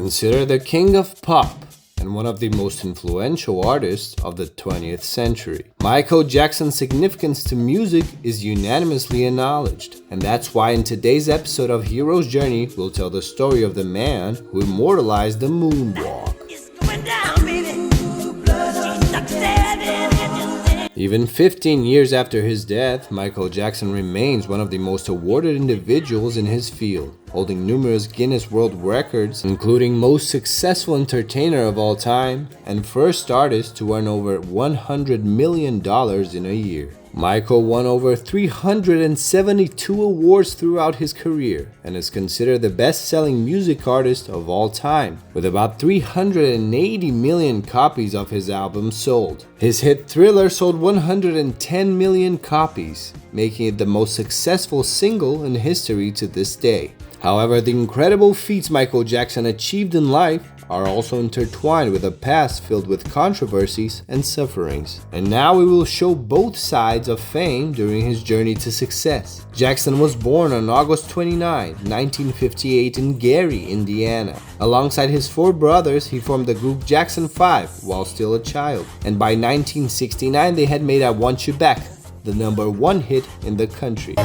Considered the king of pop and one of the most influential artists of the 20th century, Michael Jackson's significance to music is unanimously acknowledged, and that's why in today's episode of Hero's Journey, we'll tell the story of the man who immortalized the moonwalk. Even 15 years after his death, Michael Jackson remains one of the most awarded individuals in his field, holding numerous Guinness World Records, including most successful entertainer of all time and first artist to earn over $100 million in a year. Michael won over 372 awards throughout his career and is considered the best-selling music artist of all time, with about 380 million copies of his album sold. His hit Thriller sold 110 million copies, making it the most successful single in history to this day. However, the incredible feats Michael Jackson achieved in life are also intertwined with a past filled with controversies and sufferings. And now we will show both sides of fame during his journey to success. Jackson was born on August 29, 1958 in Gary, Indiana. Alongside his four brothers, he formed the group Jackson 5 while still a child. And by 1969, they had made I Want You Back, the #1 hit in the country.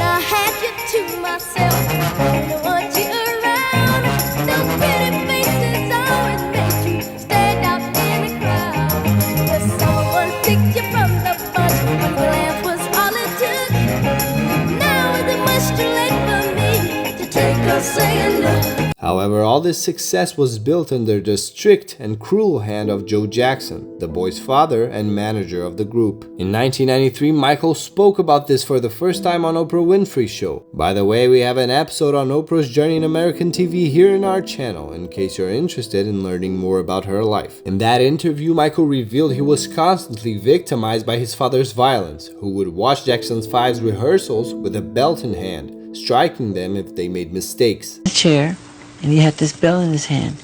However, all this success was built under the strict and cruel hand of Joe Jackson, the boys' father and manager of the group. In 1993, Michael spoke about this for the first time on Oprah Winfrey's show. By the way, we have an episode on Oprah's journey in American TV here in our channel, in case you're interested in learning more about her life. In that interview, Michael revealed he was constantly victimized by his father's violence, who would watch Jackson 5's rehearsals with a belt in hand, striking them if they made mistakes. A chair, and he had this belt in his hand,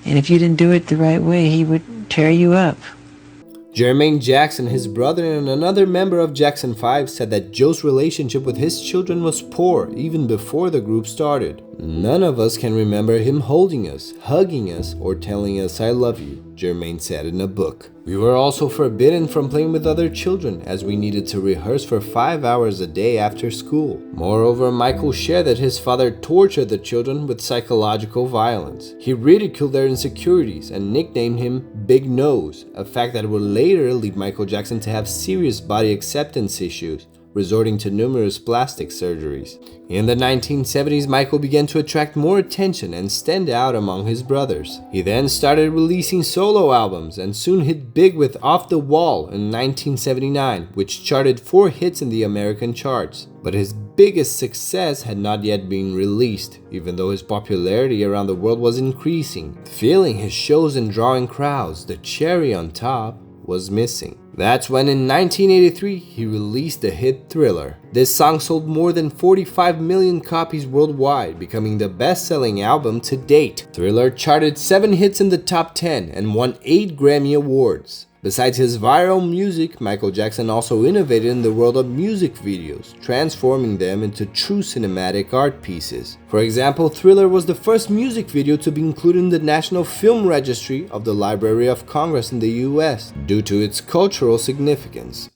and if you didn't do it the right way, he would tear you up. Jermaine Jackson, his brother and another member of Jackson 5, said that Joe's relationship with his children was poor even before the group started. None of us can remember him holding us, hugging us, or telling us I love you, Jermaine said in a book. We were also forbidden from playing with other children as we needed to rehearse for 5 hours a day after school. Moreover, Michael shared that his father tortured the children with psychological violence. He ridiculed their insecurities and nicknamed him Big Nose, a fact that would later lead Michael Jackson to have serious body acceptance issues, resorting to numerous plastic surgeries. In the 1970s, Michael began to attract more attention and stand out among his brothers. He then started releasing solo albums and soon hit big with Off the Wall in 1979, which charted 4 hits in the American charts. But his biggest success had not yet been released, even though his popularity around the world was increasing. Filling his shows and drawing crowds, the cherry on top was missing. That's when in 1983 he released the hit Thriller. This song sold more than 45 million copies worldwide, becoming the best-selling album to date. Thriller charted 7 hits in the top 10 and won 8 Grammy Awards. Besides his viral music, Michael Jackson also innovated in the world of music videos, transforming them into true cinematic art pieces. For example, Thriller was the first music video to be included in the National Film Registry of the Library of Congress in the US, due to its cultural significance.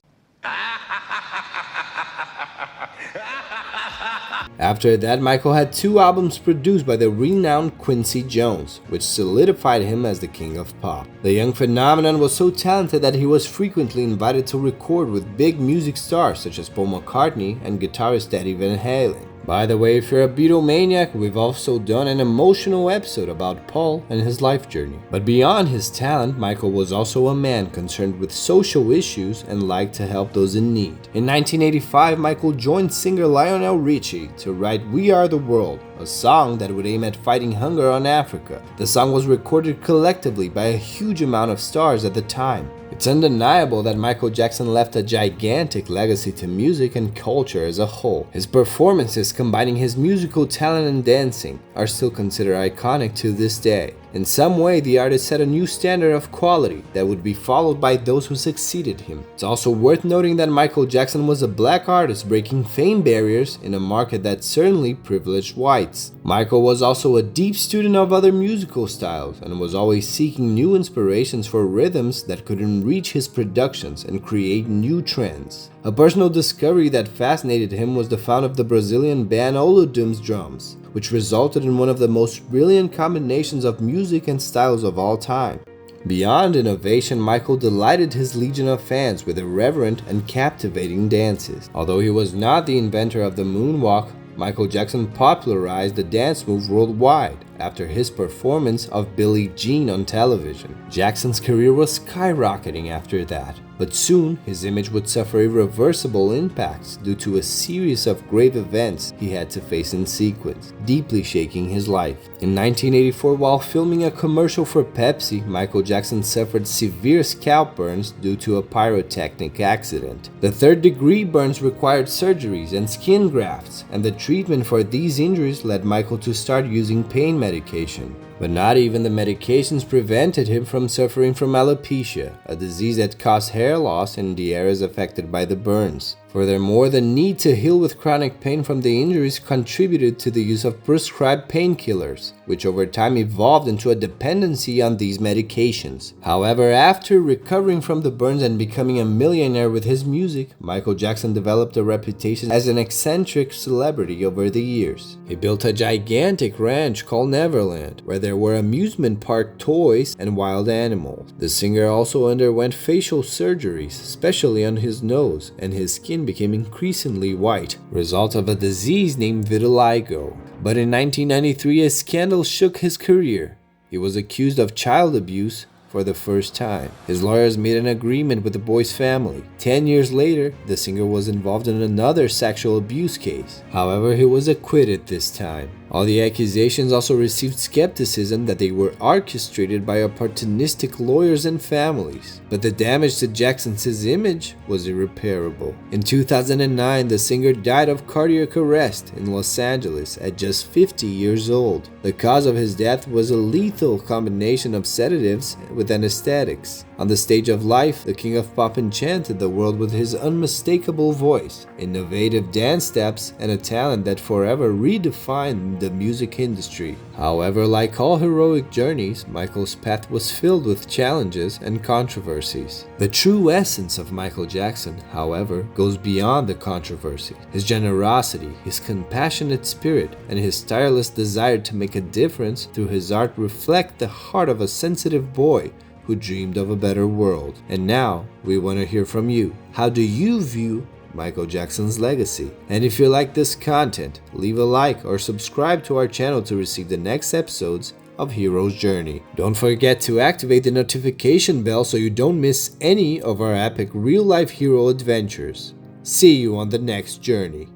After that, Michael had 2 albums produced by the renowned Quincy Jones, which solidified him as the king of pop. The young phenomenon was so talented that he was frequently invited to record with big music stars such as Paul McCartney and guitarist Eddie Van Halen. By the way, if you're a Beatlemaniac, we've also done an emotional episode about Paul and his life journey. But beyond his talent, Michael was also a man concerned with social issues and liked to help those in need. In 1985, Michael joined singer Lionel Richie to write We Are the World, a song that would aim at fighting hunger on Africa. The song was recorded collectively by a huge amount of stars at the time. It's undeniable that Michael Jackson left a gigantic legacy to music and culture as a whole. His performances combining his musical talent and dancing are still considered iconic to this day. In some way, the artist set a new standard of quality that would be followed by those who succeeded him. It's also worth noting that Michael Jackson was a black artist breaking fame barriers in a market that certainly privileged whites. Michael was also a deep student of other musical styles and was always seeking new inspirations for rhythms that could enrich his productions and create new trends. A personal discovery that fascinated him was the found of the Brazilian band Olodum's drums, which resulted in one of the most brilliant combinations of music and styles of all time. Beyond innovation, Michael delighted his legion of fans with irreverent and captivating dances. Although he was not the inventor of the moonwalk, Michael Jackson popularized the dance move worldwide after his performance of Billie Jean on television. Jackson's career was skyrocketing after that, but soon his image would suffer irreversible impacts due to a series of grave events he had to face in sequence, deeply shaking his life. In 1984, while filming a commercial for Pepsi, Michael Jackson suffered severe scalp burns due to a pyrotechnic accident. The third-degree burns required surgeries and skin grafts, and the treatment for these injuries led Michael to start using pain medication. But not even the medications prevented him from suffering from alopecia, a disease that caused hair loss in the areas affected by the burns. Furthermore, the need to heal with chronic pain from the injuries contributed to the use of prescribed painkillers, which over time evolved into a dependency on these medications. However, after recovering from the burns and becoming a millionaire with his music, Michael Jackson developed a reputation as an eccentric celebrity over the years. He built a gigantic ranch called Neverland, where there were amusement park toys and wild animals. The singer also underwent facial surgeries, especially on his nose, and his skin became increasingly white, result of a disease named vitiligo. But in 1993, a scandal shook his career. He was accused of child abuse for the first time. His lawyers made an agreement with the boy's family. 10 years later, the singer was involved in another sexual abuse case. However, he was acquitted this time. All the accusations also received skepticism that they were orchestrated by opportunistic lawyers and families. But the damage to Jackson's image was irreparable. In 2009, the singer died of cardiac arrest in Los Angeles at just 50 years old. The cause of his death was a lethal combination of sedatives with anesthetics. On the stage of life, the king of pop enchanted the world with his unmistakable voice, innovative dance steps, and a talent that forever redefined the music industry. However, like all heroic journeys, Michael's path was filled with challenges and controversies. The true essence of Michael Jackson, however, goes beyond the controversy. His generosity, his compassionate spirit, and his tireless desire to make a difference through his art reflect the heart of a sensitive boy who dreamed of a better world. And now, we want to hear from you. How do you view Michael Jackson's legacy? And if you like this content, leave a like or subscribe to our channel to receive the next episodes of Hero's Journey. Don't forget to activate the notification bell so you don't miss any of our epic real-life hero adventures. See you on the next journey.